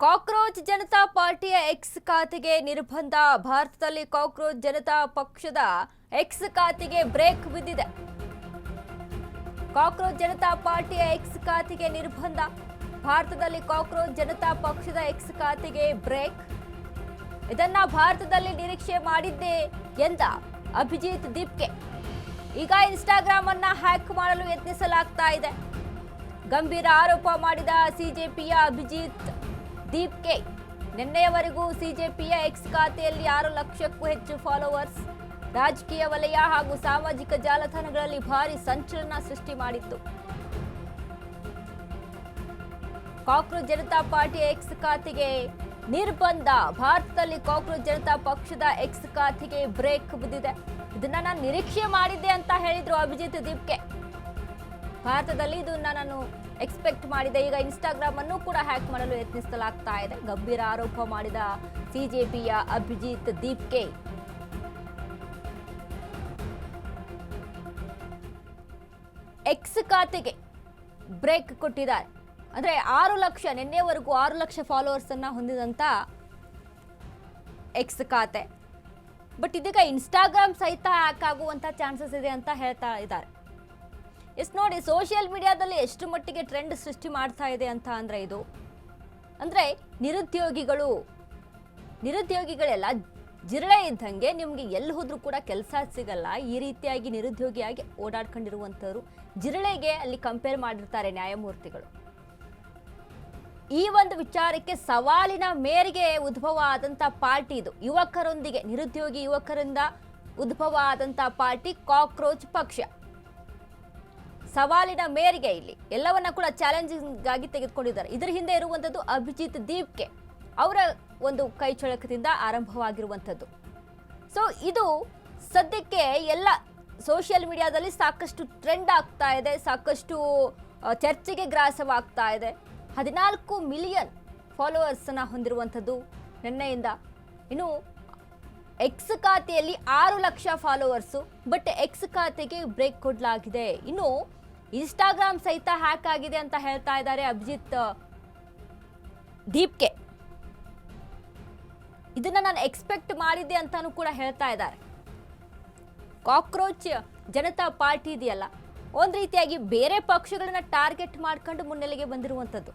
Cockroach Janata ಪಾರ್ಟಿಯ X ಖಾತೆಗೆ ನಿರ್ಬಂಧ. ಭಾರತದಲ್ಲಿ ಕಾಕ್ರೋಚ್ ಜನತಾ ಪಕ್ಷದ ಎಕ್ಸ್ ಖಾತೆಗೆ ಬ್ರೇಕ್ ಬಿದ್ದಿದೆ. ಕಾಕ್ರೋಚ್ ಜನತಾ ಪಾರ್ಟಿಯ ಎಕ್ಸ್ ಖಾತೆಗೆ ನಿರ್ಬಂಧ. ಭಾರತದಲ್ಲಿ ಕಾಕ್ರೋಚ್ ಜನತಾ ಪಕ್ಷದ ಎಕ್ಸ್ ಖಾತೆಗೆ ಬ್ರೇಕ್. ಇದನ್ನ ಭಾರತದಲ್ಲಿ ನಿರೀಕ್ಷೆ ಮಾಡಿದ್ದೆ ಎಂದ ಅಭಿಜಿತ್ ದೀಪ್ಗೆ. ಈಗ ಇನ್ಸ್ಟಾಗ್ರಾಮ್ ಅನ್ನ ಹ್ಯಾಕ್ ಮಾಡಲು ಯತ್ನಿಸಲಾಗ್ತಾ ಇದೆ. ಗಂಭೀರ ಆರೋಪ ಮಾಡಿದ ಸಿಜೆಪಿಯ ಅಭಿಜಿತ್ ದೀಪ್ಗೆ. ನಿನ್ನೆಯವರೆಗೂ ಸಿಜೆಪಿಯ ಎಕ್ಸ್ ಖಾತೆಯಲ್ಲಿ 6 ಲಕ್ಷಕ್ಕೂ ಹೆಚ್ಚು ಫಾಲೋವರ್ಸ್. ರಾಜಕೀಯ ವಲಯ ಹಾಗೂ ಸಾಮಾಜಿಕ ಜಾಲತಾಣಗಳಲ್ಲಿ ಭಾರಿ ಸಂಚಲನ ಸೃಷ್ಟಿ ಮಾಡಿತ್ತು. ಕಾಕ್ರೋಚ್ ಜನತಾ ಪಾರ್ಟಿಯ ಎಕ್ಸ್ ಖಾತೆಗೆ ನಿರ್ಬಂಧ. ಭಾರತದಲ್ಲಿ ಕಾಕ್ರೋಚ್ ಜನತಾ ಪಕ್ಷದ ಎಕ್ಸ್ ಖಾತೆಗೆ ಬ್ರೇಕ್ ಬಿದ್ದಿದೆ. ಇದನ್ನ ನಾನು ನಿರೀಕ್ಷೆ ಮಾಡಿದ್ದೆ ಅಂತ ಹೇಳಿದ್ರು ಅಭಿಜಿತ್ ದೀಪ್ಗೆ. ಭಾರತದಲ್ಲಿ ಇದನ್ನ ನಾನು ಎಕ್ಸ್ಪೆಕ್ಟ್ ಮಾಡಿದೆ. ಈಗ ಇನ್ಸ್ಟಾಗ್ರಾಮ್ ಅನ್ನು ಕೂಡ ಹ್ಯಾಕ್ ಮಾಡಲು ಯತ್ನಿಸಲಾಗ್ತಾ ಇದೆ. ಗಂಭೀರ ಆರೋಪ ಮಾಡಿದ ಸಿಜೆಪಿಯ ಅಭಿಜಿತ್ ದೀಪ್ಗೆ. ಎಕ್ಸ್ ಖಾತೆಗೆ ಬ್ರೇಕ್ ಕೊಟ್ಟಿದ್ದಾರೆ. ಅಂದ್ರೆ 6 ಲಕ್ಷ, ನಿನ್ನೆವರೆಗೂ 6 ಲಕ್ಷ ಫಾಲೋವರ್ಸ್ ಅನ್ನ ಹೊಂದಿದಂತ ಎಕ್ಸ್ ಖಾತೆ. ಬಟ್ ಇದೀಗ ಇನ್ಸ್ಟಾಗ್ರಾಮ್ ಸಹಿತ ಹ್ಯಾಕ್ ಆಗುವಂತ ಚಾನ್ಸಸ್ ಇದೆ ಅಂತ ಹೇಳ್ತಾ ಇದ್ದಾರೆ. ಎಸ್ ನೋಡಿ, ಸೋಷಿಯಲ್ ಮೀಡಿಯಾದಲ್ಲಿ ಎಷ್ಟು ಮಟ್ಟಿಗೆ ಟ್ರೆಂಡ್ ಸೃಷ್ಟಿ ಮಾಡ್ತಾ ಇದೆ ಅಂತ ಅಂದ್ರೆ ಇದು ಅಂದ್ರೆ ನಿರುದ್ಯೋಗಿಗಳೆಲ್ಲ ಜಿರಳೆ ಇದ್ದಂಗೆ. ನಿಮ್ಗೆ ಎಲ್ಲಿ ಹೋದ್ರೂ ಕೂಡ ಕೆಲಸ ಸಿಗಲ್ಲ. ಈ ರೀತಿಯಾಗಿ ನಿರುದ್ಯೋಗಿಯಾಗಿ ಓಡಾಡ್ಕೊಂಡಿರುವಂಥವ್ರು ಜಿರಳೆಗೆ ಅಲ್ಲಿ ಕಂಪೇರ್ ಮಾಡಿರ್ತಾರೆ ನ್ಯಾಯಮೂರ್ತಿಗಳು. ಈ ಒಂದು ವಿಚಾರಕ್ಕೆ ಸವಾಲಿನ ಮೇರೆಗೆ ಉದ್ಭವ ಆದಂತ ಪಾರ್ಟಿ ಇದು. ಯುವಕರೊಂದಿಗೆ, ನಿರುದ್ಯೋಗಿ ಯುವಕರಿಂದ ಉದ್ಭವ ಆದಂತ ಪಾರ್ಟಿ ಕಾಕ್ರೋಚ್ ಪಕ್ಷ. ಸವಾಲಿನ ಮೇರೆಗೆ ಇಲ್ಲಿ ಎಲ್ಲವನ್ನ ಕೂಡ ಚಾಲೆಂಜಿಂಗ್ ಆಗಿ ತೆಗೆದುಕೊಂಡಿದ್ದಾರೆ. ಇದರ ಹಿಂದೆ ಇರುವಂತದ್ದು ಅಭಿಜಿತ್ ದೀಪ್ಗೆ. ಅವರ ಒಂದು ಕೈ ಚಳಕದಿಂದ ಆರಂಭವಾಗಿರುವಂಥದ್ದು. ಸೊ ಇದು ಸದ್ಯಕ್ಕೆ ಎಲ್ಲ ಸೋಷಿಯಲ್ ಮೀಡಿಯಾದಲ್ಲಿ ಸಾಕಷ್ಟು ಟ್ರೆಂಡ್ ಆಗ್ತಾ ಇದೆ, ಸಾಕಷ್ಟು ಚರ್ಚೆಗೆ ಗ್ರಾಸವಾಗ್ತಾ ಇದೆ. 14 ಮಿಲಿಯನ್ ಫಾಲೋವರ್ಸ್ ಅನ್ನ ಹೊಂದಿರುವಂಥದ್ದು ನಿನ್ನೆಯಿಂದ. ಇನ್ನು ಎಕ್ಸ್ ಖಾತೆಯಲ್ಲಿ 6 ಲಕ್ಷ ಫಾಲೋವರ್ಸು. ಬಟ್ ಎಕ್ಸ್ ಖಾತೆಗೆ ಬ್ರೇಕ್ ಕೊಡಲಾಗಿದೆ. ಇನ್ನು ಇನ್ಸ್ಟಾಗ್ರಾಮ್ ಸಹಿತ ಹ್ಯಾಕ್ ಆಗಿದೆ ಅಂತ ಹೇಳ್ತಾ ಇದ್ದಾರೆ ಅಭಿಜಿತ್ ದೀಪ್ಗೆ. ಇದನ್ನ ನಾನು ಎಕ್ಸ್ಪೆಕ್ಟ್ ಮಾಡಿದ್ದೆ ಅಂತಾನೂ ಕೂಡ ಹೇಳ್ತಾ ಇದ್ದಾರೆ. ಕಾಕ್ರೋಚ್ ಜನತಾ ಪಾರ್ಟಿ ಇದೆಯಲ್ಲ, ಒಂದ್ ರೀತಿಯಾಗಿ ಬೇರೆ ಪಕ್ಷಗಳನ್ನ ಟಾರ್ಗೆಟ್ ಮಾಡ್ಕೊಂಡು ಮುನ್ನೆಲೆಗೆ ಬಂದಿರುವಂಥದ್ದು.